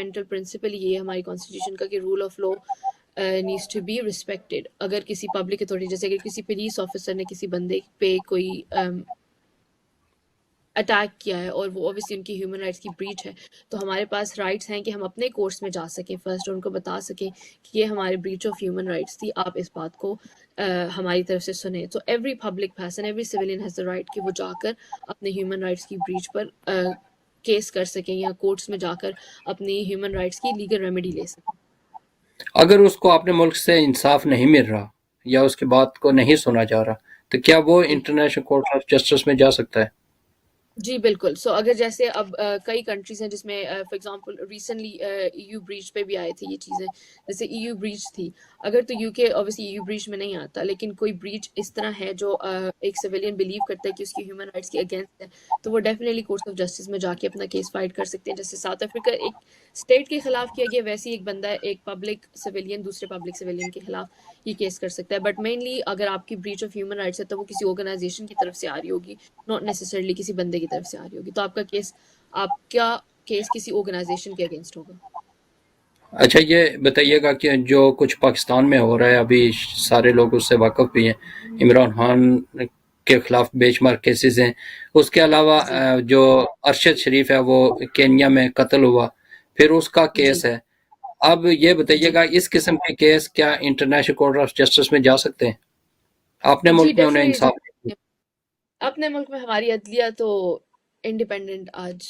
Fundamental principle یہ ہے ہماری کانسٹیٹیوشن کا کہ rule of law needs to be respected. اگر کسی پبلک اتھارٹی جیسے اگر کسی پولیس آفیسر نے کسی بندے پہ کوئی اٹیک کیا ہے اور وہ اوبیسلی ان کی ہیومن رائٹس کی بریچ ہے تو ہمارے پاس رائٹس ہیں کہ ہم اپنے کورٹس میں جا سکیں فرسٹ اور ان کو بتا سکیں کہ یہ ہمارے بریچ آف ہیومن رائٹس تھی, آپ اس بات کو ہماری طرف سے سنیں. تو every public person every civilian has the right کہ وہ جا کر اپنے ہیومن رائٹس کی بریچ پر کیس کر سکیں یا کورٹس میں جا کر اپنی ہیومن رائٹس کی لیگل ریمیڈی لے سکیں. اگر اس کو اپنے ملک سے انصاف نہیں مل رہا یا اس کی بات کو نہیں سنا جا رہا تو کیا وہ انٹرنیشنل کورٹ آف جسٹس میں جا سکتا ہے؟ جی بالکل. سو اگر جیسے اب کئی کنٹریز ہیں جس میں for example recently E U breach پہ بھی آئے تھے یہ چیزیں, جیسے ای یو بریچ تھی. اگر تو یو کے اوبیسلی ای یو بریچ میں نہیں آتا, لیکن کوئی بریچ اس طرح ہے جو ایک سویلین بلیو کرتا ہے کہ اس کی ہیومن رائٹس کے اگینسٹ ہے, تو وہ ڈیفینیٹلی کورٹس آف جسٹس میں جا کے اپنا کیس فائٹ کر سکتے ہیں. جیسے ساؤتھ افریقہ ایک اسٹیٹ کے خلاف کیا گیا, ویسے ایک بندہ ایک پبلک سویلین دوسرے پبلک سویلین کے خلاف یہ کیس کر سکتا ہے. بٹ مینلی اگر آپ کی بریچ آف ہیومن رائٹس ہے تو وہ کسی آرگنائزیشن کی طرف سے آ رہی ہوگی, ناٹ نیسسرلی کسی بندے کی طرف سے آ رہی ہوگی. تو آپ کا کیس کسی آرگنائزیشن کے اگینسٹ ہوگا. اچھا یہ بتائیے گا کہ جو کچھ پاکستان میں ہو رہا ہے ابھی سارے لوگ اس سے واقف بھی ہیں, عمران خان کے خلاف بے شمار کیسز ہیں, اس کے علاوہ جو ارشد شریف ہے وہ کینیا میں قتل ہوا, پھر اس کا کیس ہے. اب یہ بتائیے گا اس قسم کے کیس کیا انٹرنیشنل کورٹ آف جسٹس میں جا سکتے ہیں؟ اپنے ملک میں انہیں انصاف؟ اپنے ملک میں ہماری عدلیہ تو انڈیپینڈنٹ آج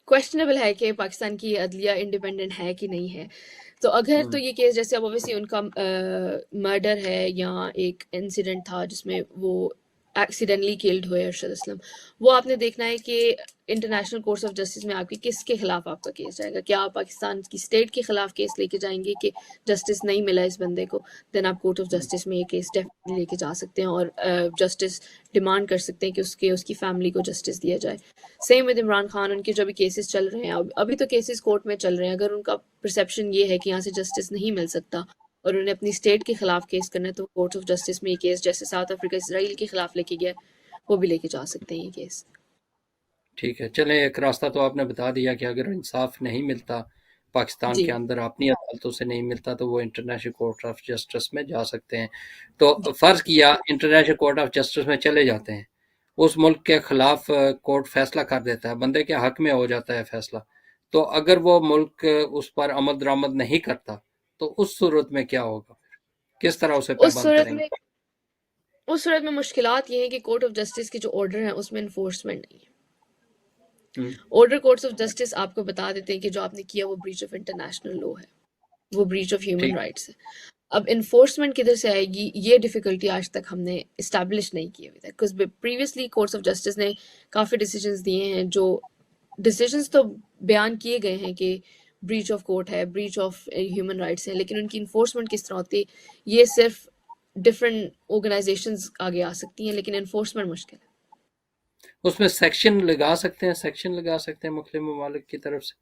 کویسچنیبل ہے کہ پاکستان کی عدلیہ انڈیپینڈنٹ ہے کہ نہیں ہے. تو اگر تو یہ کیس جیسے اب اوبیسلی ان کا مرڈر ہے یا ایک انسیڈنٹ تھا جس میں وہ ایکسیڈنٹلی کلڈ ہوئے ارشد اسلم, وہ آپ نے دیکھنا ہے کہ انٹرنیشنل کورٹس آف جسٹس میں آپ کی کس کے خلاف آپ کا کیس جائے گا. کیا آپ پاکستان کی اسٹیٹ کے خلاف کیس لے کے جائیں گے کہ جسٹس نہیں ملا اس بندے کو, دین آپ کورٹ آف جسٹس میں یہ کیس ڈیفینیٹلی لے کے جا سکتے ہیں اور جسٹس ڈیمانڈ کر سکتے ہیں کہ اس کی فیملی کو جسٹس دیا جائے. سیم ود عمران خان, ان کے جو بھی کیسز چل رہے ہیں ابھی تو کیسز کورٹ میں چل رہے ہیں, اگر ان کا پرسیپشن یہ ہے کہ یہاں سے جسٹس نہیں مل سکتا اور انہیں اپنی اسٹیٹ کے خلاف کیس کرنا ہے تو کورٹ آف جسٹس میں یہ کیس جیسے ساؤتھ افریقہ اسرائیل کے خلاف لے کے گیا وہ بھی لے کے جا سکتے ہیں یہ کیس. ٹھیک ہے, چلیں ایک راستہ تو آپ نے بتا دیا کہ اگر انصاف نہیں ملتا پاکستان کے اندر اپنی عدالتوں سے نہیں ملتا تو وہ انٹرنیشنل کورٹ آف جسٹس میں جا سکتے ہیں. تو فرض کیا انٹرنیشنل کورٹ آف جسٹس میں چلے جاتے ہیں, اس ملک کے خلاف کورٹ فیصلہ کر دیتا ہے, بندے کے حق میں ہو جاتا ہے فیصلہ, تو اگر وہ ملک اس پر عمل درآمد نہیں کرتا تو اس صورت میں کیا ہوگا, پھر کس طرح اسے پابند کریں گے؟ اس صورت میں مشکلات یہ ہیں کہ کورٹ آف جسٹس کے جو آرڈر ہیں اس میں انفورسمنٹ نہیں ہے. آرڈر کورٹس آف جسٹس آپ کو بتا دیتے ہیں کہ جو آپ نے کیا وہ بریچ آف انٹرنیشنل لا ہے, وہ بریچ آف ہیومن رائٹس ہے. اب انفورسمنٹ کدھر سے آئے گی, یہ ڈیفیکلٹی آج تک ہم نے اسٹیبلش نہیں کی ہوئی ہے, because previously courts of justice نے کافی ڈیسیجنز دیے ہیں, جو ڈیسیجنز تو بیان کیے گئے ہیں کہ بریچ آف کورٹ ہے, بریچ آف ہیومن رائٹس ہے, لیکن ان کی انفورسمنٹ کس طرح ہوتی ہے یہ صرف ڈفرینٹ آرگنائزیشنز آگے آ سکتی ہیں, لیکن انفورسمنٹ مشکل ہے. اس میں سیکشن لگا سکتے ہیں مختلف ممالک کی طرف سے.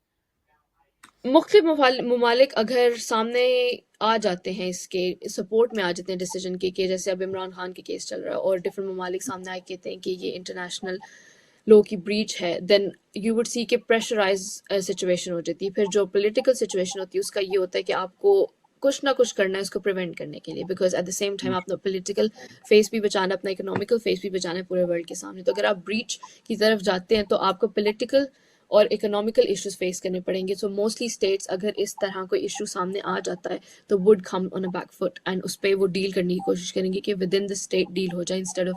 مختلف ممالک اگر سامنے آ جاتے ہیں اس کے سپورٹ میں آ جاتے ہیں ڈیسیجن کے, کہ جیسے اب عمران خان کے کیس چل رہا ہے اور ڈفرینٹ ممالک سامنے آئے کہتے ہیں کہ یہ انٹرنیشنل لو کی بریچ ہے, دین یو وڈ سی کہ پریشرائز سچویشن ہو جاتی ہے. پھر جو پولیٹیکل سچویشن ہوتی ہے اس کا یہ ہوتا ہے کہ آپ کو کچھ نہ کچھ کرنا ہے اس کو پریونٹ کرنے کے لیے, because at the same time اپنا پولیٹیکل فیس بھی بچانا, اپنا اکنامیکل فیس بھی بچانا ہے پورے ورلڈ کے سامنے. تو اگر آپ بریچ کی طرف جاتے ہیں تو آپ کو پولیٹیکل اور اکنامیکل ایشوز فیس کرنے پڑیں گے. سو موسٹلی اسٹیٹس اگر اس طرح کوئی ایشو سامنے آ جاتا ہے تو would come on a back foot, and اس پہ وہ ڈیل کرنے کی کوشش کریں گے کہ within the state deal ہو جائے, انسٹیڈ آف